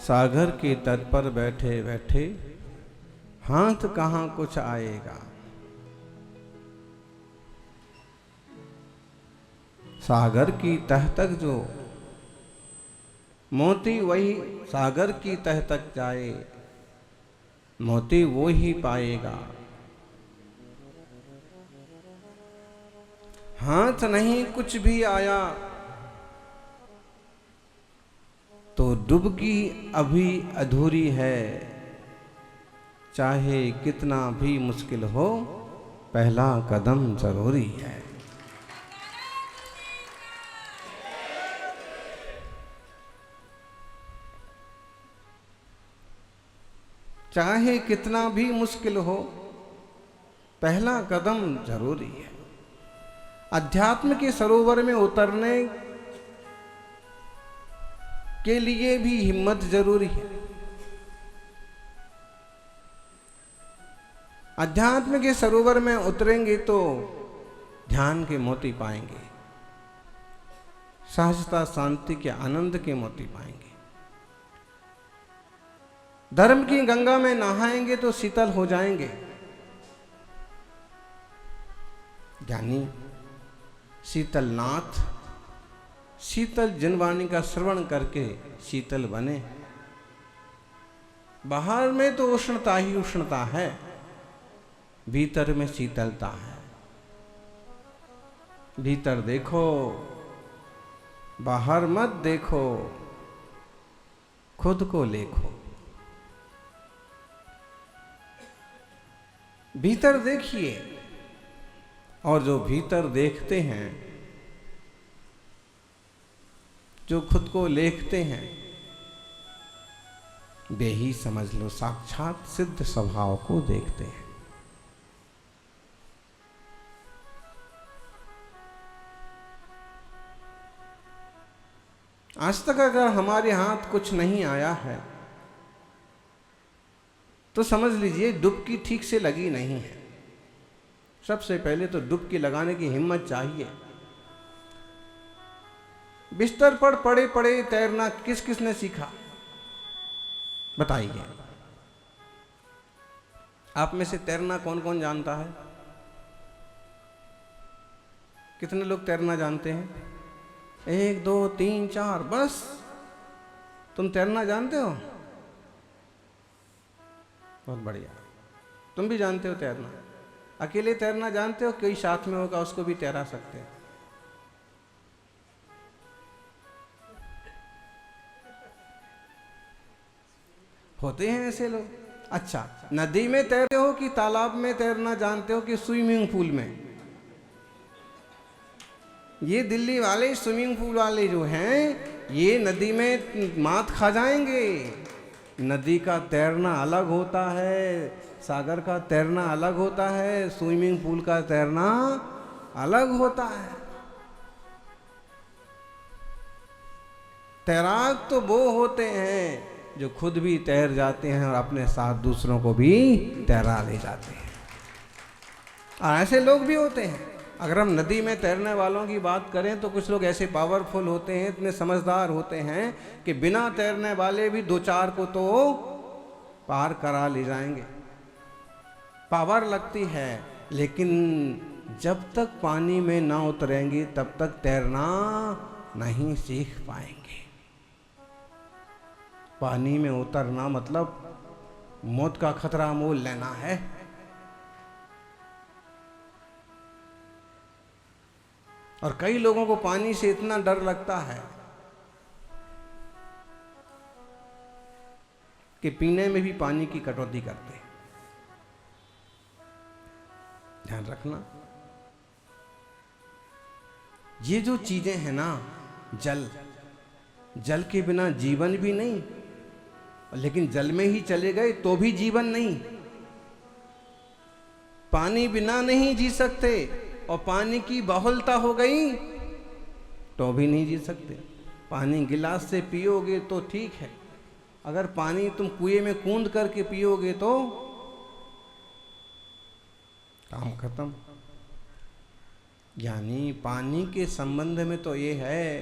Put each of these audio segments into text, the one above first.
सागर के तट पर बैठे बैठे हाथ कहाँ कुछ आएगा। सागर की तह तक जो मोती वही सागर की तह तक जाए, मोती वो ही पाएगा। हाथ नहीं कुछ भी आया तो डुबकी अभी अधूरी है। चाहे कितना भी मुश्किल हो, पहला कदम जरूरी है। चाहे कितना भी मुश्किल हो, पहला कदम जरूरी है। अध्यात्म के सरोवर में उतरने के लिए भी हिम्मत जरूरी है। अध्यात्म के सरोवर में उतरेंगे तो ध्यान के मोती पाएंगे, सहजता शांति के आनंद के मोती पाएंगे। धर्म की गंगा में नहाएंगे तो शीतल हो जाएंगे। ज्ञानी शीतलनाथ शीतल जिनवाणी का श्रवण करके शीतल बने। बाहर में तो उष्णता ही उष्णता है, भीतर में शीतलता है। भीतर देखो, बाहर मत देखो, खुद को देखो। भीतर देखिए, और जो भीतर देखते हैं, जो खुद को देखते हैं, वे ही समझ लो साक्षात सिद्ध स्वभाव को देखते हैं। आज तक अगर हमारे हाथ कुछ नहीं आया है तो समझ लीजिए डुबकी ठीक से लगी नहीं है। सबसे पहले तो डुबकी लगाने की हिम्मत चाहिए। बिस्तर पर पड़े पड़े तैरना किस किसने सीखा, बताइए। आप में से तैरना कौन कौन जानता है? कितने लोग तैरना जानते हैं? 1 2 3 4, बस। तुम तैरना जानते हो? बहुत बढ़िया। तुम भी जानते हो तैरना। अकेले तैरना जानते हो? कोई साथ में होगा उसको भी तैरा सकते हैं। होते हैं ऐसे लोग। अच्छा, नदी में तैरते हो कि तालाब में तैरना जानते हो कि स्विमिंग पूल में? ये दिल्ली वाले स्विमिंग पूल वाले जो हैं, ये नदी में मात खा जाएंगे। नदी का तैरना अलग होता है, सागर का तैरना अलग होता है, स्विमिंग पूल का तैरना अलग होता है। तैराक तो वो होते हैं जो खुद भी तैर जाते हैं और अपने साथ दूसरों को भी तैरा ले जाते हैं। और ऐसे लोग भी होते हैं। अगर हम नदी में तैरने वालों की बात करें तो कुछ लोग ऐसे पावरफुल होते हैं, इतने समझदार होते हैं कि बिना तैरने वाले भी 2-4 को तो पार करा ले जाएंगे। पावर लगती है, लेकिन जब तक पानी में ना उतरेंगे तब तक तैरना नहीं सीख पाएंगे। पानी में उतरना मतलब मौत का खतरा मोल लेना है। और कई लोगों को पानी से इतना डर लगता है कि पीने में भी पानी की कटौती करते हैं। ध्यान रखना, ये जो चीजें हैं ना, जल के बिना जीवन भी नहीं, लेकिन जल में ही चले गए तो भी जीवन नहीं। पानी बिना नहीं जी सकते, और पानी की बहुलता हो गई तो भी नहीं जी सकते। पानी गिलास से पियोगे तो ठीक है, अगर पानी तुम कुएं में कूंद करके पियोगे तो काम खत्म। यानी पानी के संबंध में तो ये है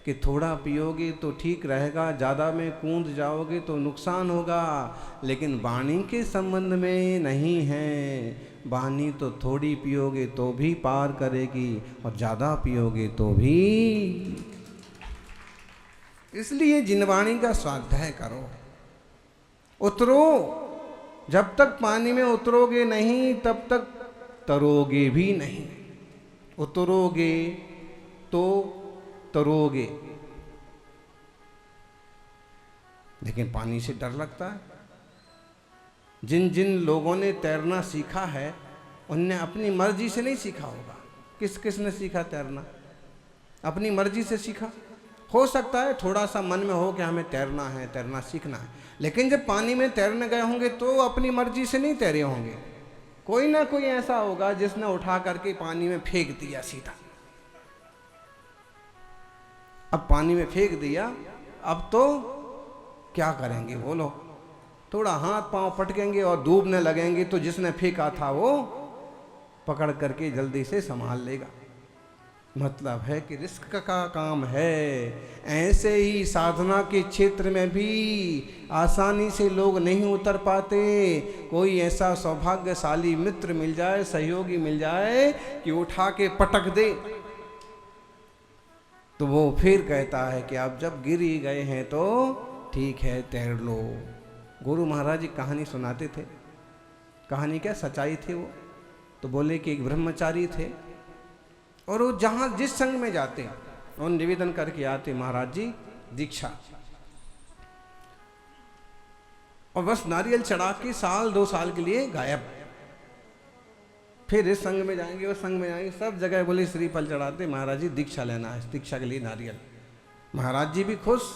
कि कि थोड़ा पियोगे तो ठीक रहेगा, ज़्यादा में कूद जाओगे तो नुकसान होगा, लेकिन वाणी के संबंध में नहीं है। वाणी तो थोड़ी पियोगे तो भी पार करेगी और ज़्यादा पियोगे तो भी। इसलिए जिनवाणी का स्वाध्याय करो, उतरो। जब तक पानी में उतरोगे नहीं तब तक तरोगे भी नहीं। उतरोगे तो तरोगे, लेकिन पानी से डर लगता है। जिन जिन लोगों ने तैरना सीखा है उनने अपनी मर्जी से नहीं सीखा होगा। किस किस ने सीखा तैरना? अपनी मर्जी से सीखा। हो सकता है थोड़ा सा मन में हो कि हमें तैरना है, तैरना सीखना है, लेकिन जब पानी में तैरने गए होंगे तो अपनी मर्जी से नहीं तैरे होंगे। कोई ना कोई ऐसा होगा जिसने उठा करके पानी में फेंक दिया सीधा। अब पानी में फेंक दिया, अब तो क्या करेंगे बोलो? थोड़ा हाथ पांव पटकेंगे और डूबने लगेंगे तो जिसने फेंका था वो पकड़ करके जल्दी से संभाल लेगा। मतलब है कि रिस्क का काम है। ऐसे ही साधना के क्षेत्र में भी आसानी से लोग नहीं उतर पाते। कोई ऐसा सौभाग्यशाली मित्र मिल जाए, सहयोगी मिल जाए कि उठा के पटक दे, तो वो फिर कहता है कि आप जब गिर ही गए हैं तो ठीक है, तैर लो। गुरु महाराज जी कहानी सुनाते थे। कहानी क्या, सच्चाई थी वो। तो बोले कि एक ब्रह्मचारी थे और वो जहाँ जिस संग में जाते और निवेदन करके आते, महाराज जी दीक्षा, और बस नारियल चढ़ा के साल 2 साल के लिए गायब। फिर इस संग में जाएंगे, उस संग में जाएंगे, सब जगह बोले श्रीफल चढ़ाते, महाराज जी दीक्षा लेना है, दीक्षा के लिए नारियल। महाराज जी भी खुश।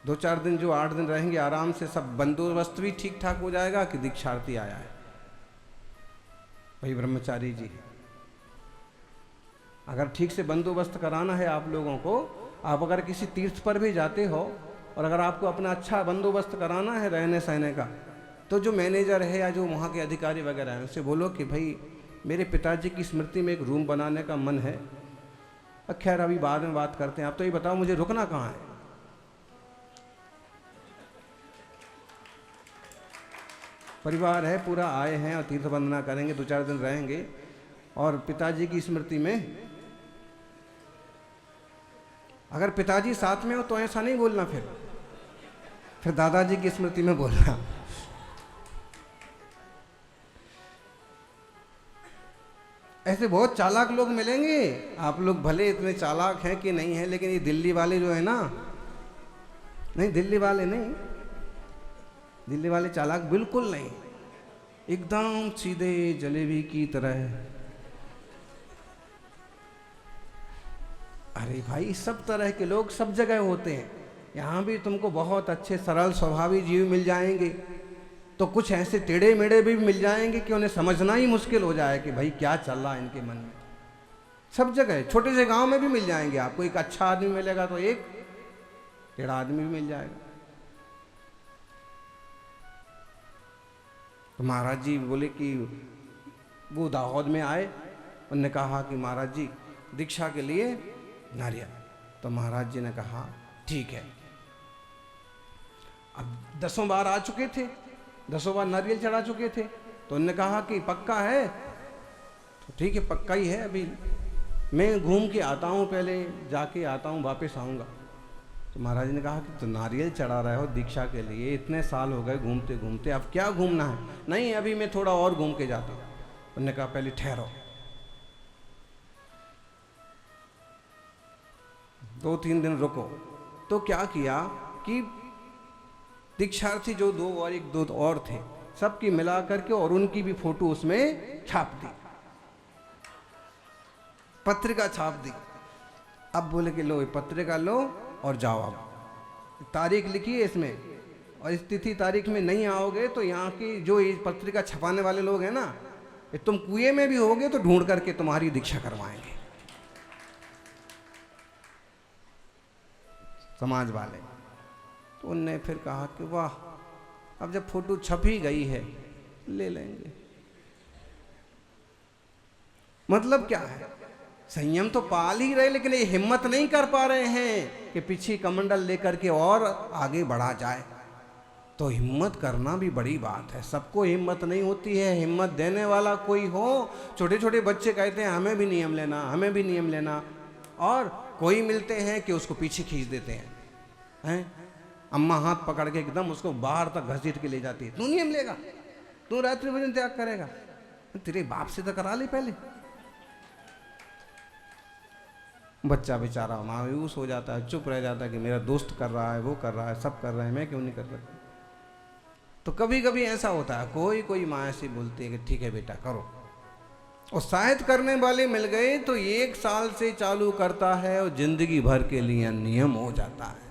2-4 दिन जो 8 दिन रहेंगे आराम से, सब बंदोबस्त भी ठीक ठाक हो जाएगा कि दीक्षार्थी आया है। भाई ब्रह्मचारी जी, अगर ठीक से बंदोबस्त कराना है आप लोगों को, आप अगर किसी तीर्थ पर भी जाते हो और अगर आपको अपना अच्छा बंदोबस्त कराना है रहने सहने का, तो जो मैनेजर है या जो वहाँ के अधिकारी वगैरह हैं उनसे बोलो कि भाई मेरे पिताजी की स्मृति में एक रूम बनाने का मन है। खैर अभी बाद में बात करते हैं, आप तो ये बताओ मुझे रुकना कहाँ है? परिवार है पूरा, आए हैं और तीर्थ वंदना करेंगे, 2-4 दिन रहेंगे और पिताजी की स्मृति में। अगर पिताजी साथ में हो तो ऐसा नहीं बोलना, फिर दादाजी की स्मृति में बोलना। ऐसे बहुत चालाक लोग मिलेंगे। आप लोग भले इतने चालाक हैं कि नहीं है, लेकिन ये दिल्ली वाले जो है ना, नहीं दिल्ली वाले नहीं, दिल्ली वाले चालाक बिल्कुल नहीं, एकदम सीधे जलेबी की तरह। अरे भाई सब तरह के लोग सब जगह होते हैं। यहाँ भी तुमको बहुत अच्छे सरल स्वभावी जीव मिल जाएंगे, तो कुछ ऐसे टेढ़े मेढ़े भी मिल जाएंगे कि उन्हें समझना ही मुश्किल हो जाए कि भाई क्या चल रहा है इनके मन में। सब जगह, छोटे से गांव में भी मिल जाएंगे आपको। एक अच्छा आदमी मिलेगा तो एक टेढ़ा आदमी भी मिल जाएगा। तो महाराज जी बोले कि वो दाहोद में आए, उनने कहा कि महाराज जी दीक्षा के लिए नारियल। तो महाराज जी ने कहा ठीक है। अब 10 बार आ चुके थे, 10 बार नारियल चढ़ा चुके थे, तो उनने कहा कि पक्का है? तो ठीक है पक्का ही है, अभी मैं घूम के आता हूँ, पहले जाके आता हूँ, वापस आऊँगा। तो महाराज ने कहा कि तो नारियल चढ़ा रहे हो दीक्षा के लिए, इतने साल हो गए घूमते घूमते, अब क्या घूमना है? नहीं अभी मैं थोड़ा और घूम के जाता हूँ। उन्होंने कहा पहले ठहरो, 2-3 दिन रुको। तो क्या किया कि दीक्षार्थी जो 2 और 1-2 और थे, सबकी मिला करके और उनकी भी फोटो उसमें छाप दी, पत्रिका छाप दी। अब बोले कि लो पत्रिका लो और जाओ, अब तारीख लिखिए इसमें, और इस तिथि तारीख में नहीं आओगे तो यहाँ की जो ये पत्रिका छपाने वाले लोग हैं ना, तुम कुएं में भी होगे तो ढूंढ करके तुम्हारी दीक्षा करवाएंगे, समाज वाले। तो उनने फिर कहा कि वाह, अब जब फोटो छप ही गई है ले लेंगे। मतलब क्या है संयम तो पाल ही रहे, लेकिन ये हिम्मत नहीं कर पा रहे हैं कि पीछे कमंडल लेकर के और आगे बढ़ा जाए। तो हिम्मत करना भी बड़ी बात है। सबको हिम्मत नहीं होती है, हिम्मत देने वाला कोई हो। छोटे छोटे बच्चे कहते हैं हमें भी नियम लेना, हमें भी नियम लेना, और कोई मिलते हैं कि उसको पीछे खींच देते हैं। अम्मा हाथ पकड़ के एकदम उसको बाहर तक घसीट के ले जाती है, तू नियम लेगा, तू रात्रि भोजन त्याग करेगा, तेरे बाप से तो करा ले पहले। बच्चा बेचारा मायूस हो जाता है, चुप रह जाता है कि मेरा दोस्त कर रहा है, वो कर रहा है, सब कर रहे हैं, मैं क्यों नहीं कर सकता। तो कभी कभी ऐसा होता है, कोई कोई माँ ऐसी बोलती है कि ठीक है बेटा करो, और शायद करने वाले मिल गए तो 1 साल से चालू करता है और जिंदगी भर के लिए नियम हो जाता है।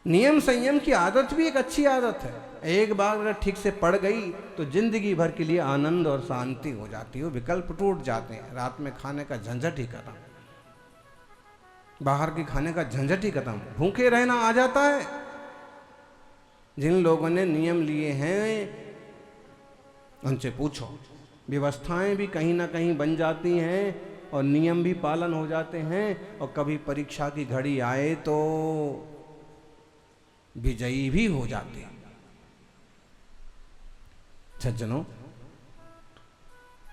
नियम संयम की आदत भी एक अच्छी आदत है। एक बार अगर ठीक से पड़ गई तो जिंदगी भर के लिए आनंद और शांति हो जाती है, विकल्प टूट जाते हैं। रात में खाने का झंझट ही खत्म, बाहर के खाने का झंझट ही खत्म, भूखे रहना आ जाता है। जिन लोगों ने नियम लिए हैं उनसे पूछो, व्यवस्थाएं भी कहीं ना कहीं बन जाती हैं और नियम भी पालन हो जाते हैं, और कभी परीक्षा की घड़ी आए तो विजयी भी हो जाते हैं। सज्जनों,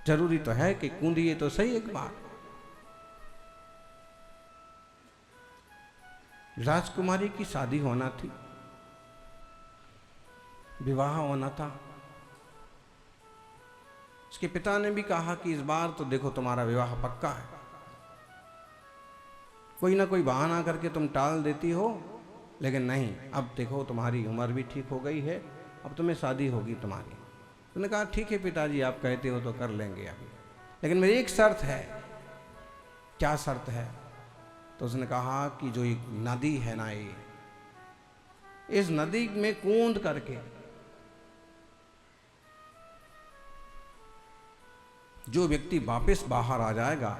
जरूरी तो है कि कूदिए तो सही एक बार। राजकुमारी की शादी होना थी, विवाह होना था। उसके पिता ने भी कहा कि इस बार तो देखो तुम्हारा विवाह पक्का है, कोई ना कोई बहाना करके तुम टाल देती हो, लेकिन नहीं, अब देखो तुम्हारी उम्र भी ठीक हो गई है, अब तुम्हें शादी होगी तुम्हारी। उसने कहा ठीक है पिताजी, आप कहते हो तो कर लेंगे अभी, लेकिन मेरी एक शर्त है। क्या शर्त है? तो उसने कहा कि जो एक नदी है ना, ये इस नदी में कूद करके जो व्यक्ति वापस बाहर आ जाएगा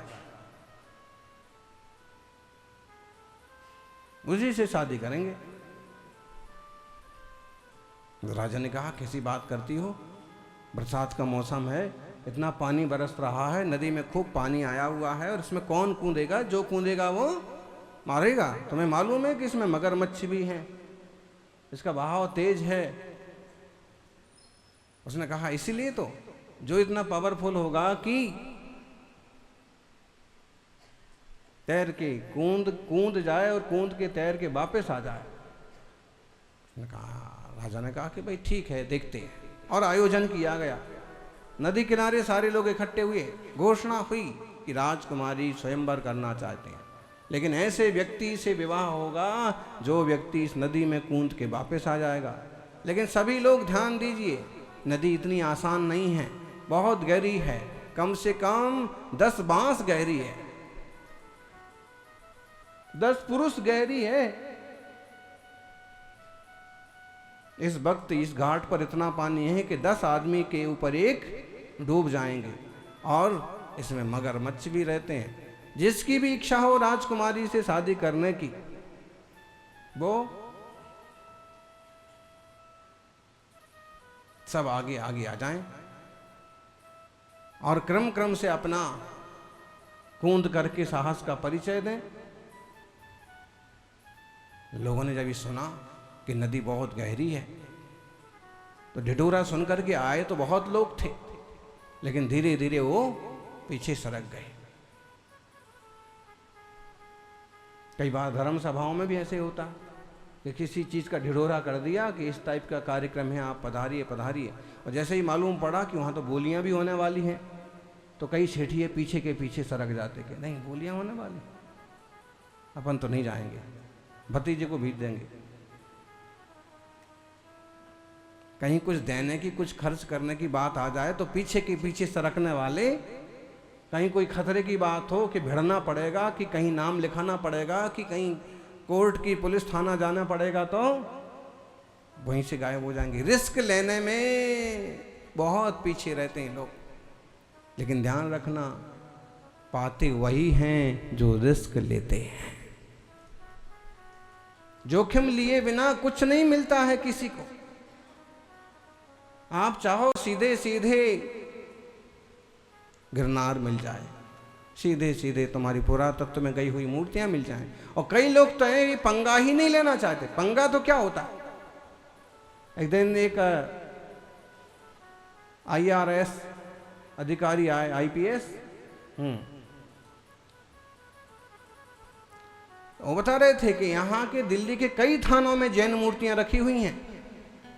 उसी से शादी करेंगे। राजा ने कहा कैसी बात करती हो, बरसात का मौसम है, इतना पानी बरस रहा है, नदी में खूब पानी आया हुआ है, और इसमें कौन कूदेगा? जो कूदेगा वो मारेगा। तुम्हें मालूम है कि इसमें मगरमच्छ भी हैं, इसका बहाव तेज है। उसने कहा इसीलिए तो, जो इतना पावरफुल होगा कि तैर के कूद जाए और कूद के तैर के वापस आ जाए। उसने कहा, राजा ने कहा कि भाई ठीक है, देखते हैं। और आयोजन किया गया, नदी किनारे सारे लोग इकट्ठे हुए, घोषणा हुई कि राजकुमारी स्वयंवर करना चाहते हैं, लेकिन ऐसे व्यक्ति से विवाह होगा जो व्यक्ति इस नदी में कूद के वापस आ जाएगा। लेकिन सभी लोग ध्यान दीजिए, नदी इतनी आसान नहीं है, बहुत गहरी है, कम से कम 10 बांस गहरी है, 10 पुरुष गहरी है। इस वक्त इस घाट पर इतना पानी है कि 10 आदमी के ऊपर एक डूब जाएंगे, और इसमें मगरमच्छ भी रहते हैं। जिसकी भी इच्छा हो राजकुमारी से शादी करने की, वो सब आगे आगे आ जाएं और क्रम क्रम से अपना कूद करके साहस का परिचय दें। लोगों ने जब ये सुना कि नदी बहुत गहरी है तो ढिढोरा सुनकर के आए तो बहुत लोग थे, लेकिन धीरे धीरे वो पीछे सरक गए। कई बार धर्म सभाओं में भी ऐसे होता है कि किसी चीज़ का ढिढोरा कर दिया कि इस टाइप का कार्यक्रम है, आप पधारिए पधारिए, और जैसे ही मालूम पड़ा कि वहाँ तो बोलियाँ भी होने वाली हैं तो कई सेठिए पीछे के पीछे सरक जाते कि नहीं, बोलियाँ होने वाली, अपन तो नहीं जाएंगे, भतीजे को भेज देंगे। कहीं कुछ देने की, कुछ खर्च करने की बात आ जाए तो पीछे के पीछे सरकने वाले, कहीं कोई खतरे की बात हो कि भिड़ना पड़ेगा, कि कहीं नाम लिखाना पड़ेगा, कि कहीं कोर्ट की पुलिस थाना जाना पड़ेगा, तो वहीं से गायब हो जाएंगे। रिस्क लेने में बहुत पीछे रहते हैं लोग, लेकिन ध्यान रखना, पाते वही हैं जो रिस्क लेते हैं। जोखिम लिए बिना कुछ नहीं मिलता है किसी को। आप चाहो सीधे सीधे गिरनार मिल जाए, सीधे सीधे तुम्हारी पुरातत्व में गई हुई मूर्तियां मिल जाएं। और कई लोग तो ये पंगा ही नहीं लेना चाहते। पंगा तो क्या होता है? एक दिन एक IRS अधिकारी आए, IPS, वो बता रहे थे कि यहाँ के दिल्ली के कई थानों में जैन मूर्तियां रखी हुई हैं,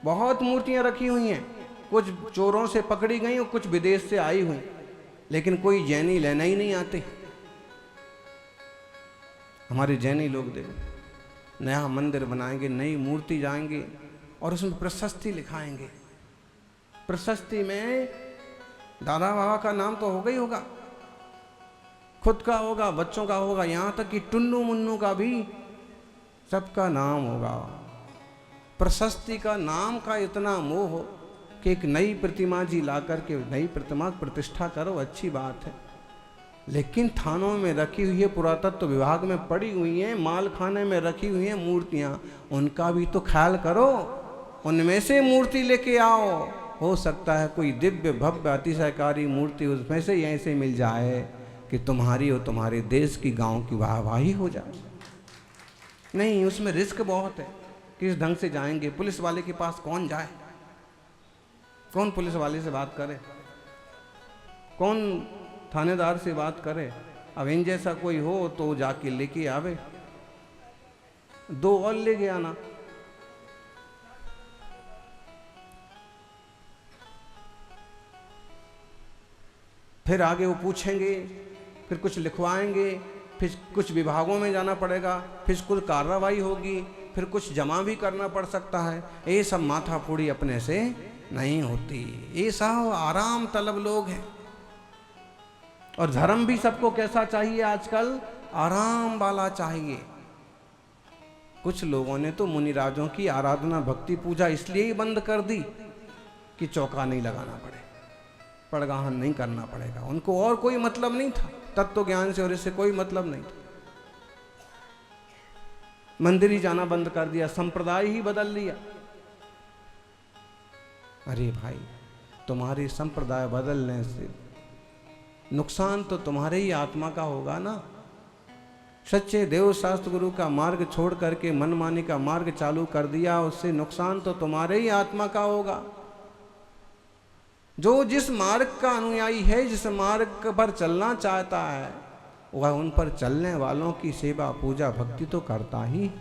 बहुत मूर्तियां रखी हुई हैं। कुछ चोरों से पकड़ी गई और कुछ विदेश से आई हुई, लेकिन कोई जैनी लेना ही नहीं आते। हमारे जैनी लोग देखो, नया मंदिर बनाएंगे, नई मूर्ति जाएंगे और उसमें प्रशस्ति लिखाएंगे। प्रशस्ति में दादा बाबा का नाम तो होगा ही होगा, खुद का होगा, बच्चों का होगा, यहाँ तक कि टुन्नू मुन्नू का भी सबका नाम होगा। प्रशस्ति का, नाम का इतना मोह हो कि एक नई प्रतिमा जी ला करके नई प्रतिमा प्रतिष्ठा करो, अच्छी बात है। लेकिन थानों में रखी हुई है, पुरातत्व विभाग में पड़ी हुई हैं, माल खाने में रखी हुई हैं मूर्तियाँ, उनका भी तो ख्याल करो। उनमें से मूर्ति लेके आओ, हो सकता है कोई दिव्य भव्य अतिशयकारी मूर्ति उसमें से यहीं से मिल जाए कि तुम्हारी और तुम्हारे देश की, गांव की वाहवाही हो जाए। नहीं, उसमें रिस्क बहुत है। किस ढंग से जाएंगे? पुलिस वाले के पास कौन जाए? कौन पुलिस वाले से बात करे? कौन थानेदार से बात करे? अब इन जैसा कोई हो तो जाके लेके आवे, 2 और ले गया ना। फिर आगे वो पूछेंगे, फिर कुछ लिखवाएंगे, फिर कुछ विभागों में जाना पड़ेगा, फिर कुछ कार्रवाई होगी, फिर कुछ जमा भी करना पड़ सकता है। ये सब माथा फोड़ी अपने से नहीं होती। ये सब आराम तलब लोग हैं। और धर्म भी सबको कैसा चाहिए आजकल? आराम वाला चाहिए। कुछ लोगों ने तो मुनिराजों की आराधना, भक्ति, पूजा इसलिए ही बंद कर दी कि चौका नहीं लगाना पड़े, पड़गाहन नहीं करना पड़ेगा। उनको और कोई मतलब नहीं था, तत्व ज्ञान से और इससे कोई मतलब नहीं था। मंदिर ही जाना बंद कर दिया, संप्रदाय ही बदल लिया। अरे भाई, तुम्हारी संप्रदाय बदलने से नुकसान तो तुम्हारे ही आत्मा का होगा ना। सच्चे देव शास्त्र गुरु का मार्ग छोड़ करके मनमानी का मार्ग चालू कर दिया, उससे नुकसान तो तुम्हारे ही आत्मा का होगा। जो जिस मार्ग का अनुयायी है, जिस मार्ग पर चलना चाहता है, वह उन पर चलने वालों की सेवा, पूजा, भक्ति तो करता ही।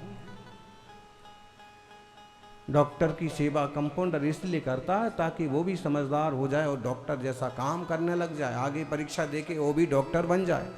डॉक्टर की सेवा कंपाउंडर इसलिए करता है ताकि वो भी समझदार हो जाए और डॉक्टर जैसा काम करने लग जाए, आगे परीक्षा देके वो भी डॉक्टर बन जाए।